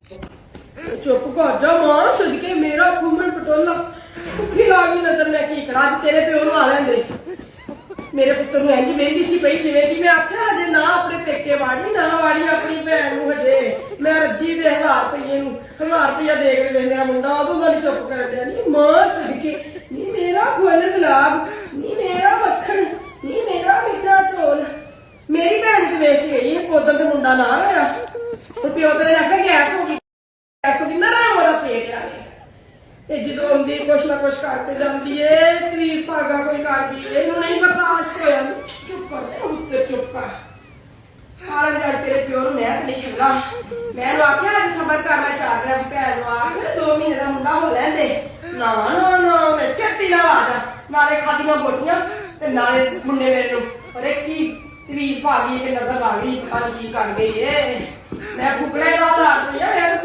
चुप कर जा मां सदके मेरा घूमन पटोला भुखी लागी नजर मैं की करा तेरे प्यो नु आ लेंदे मेरे पुत्र नु इंज वेंदी सी पई जिवें कि मैं आख्या हजे ना अपने पेके वाड़ी ना वाड़ी अपनी भैन नु हजे मैं रज्जी दे 1000 रुपये नु 1000 रुपया दे के मेरा मुंडा उदों दा चुप कर दिया नी मां सदके नी मेरा फुल गुलाब नी मेरा मक्खन नी मेरा मिठा ढोल मेरी भैन ते वेख गई उधर ते मुंडा ना होया प्यो तेरे ने आख्या गैस हो गई पेट आ गया जो आँदी कुछ ना कुछ करके जाती है तरीफ भागा कोई कर गई इनू नहीं बर्दाश्त होया चुप कर उत्ते चुप कर सारा जड़ तेरे प्यो मैं नहीं छड़ा मैं आख्या अज सबर करना चाह रहा भैन आख 2 महीने का मुंडा हो लैंदे ना ना ना मैं छेती ना आ जा नाले खादियां बोटियां ते नाले मुंडे मेरे नू अरे की तरीफ आ गई कि नजर आ गई पता नहीं की कर गई है मैं फुकड़े का 1000 रुपया मेरे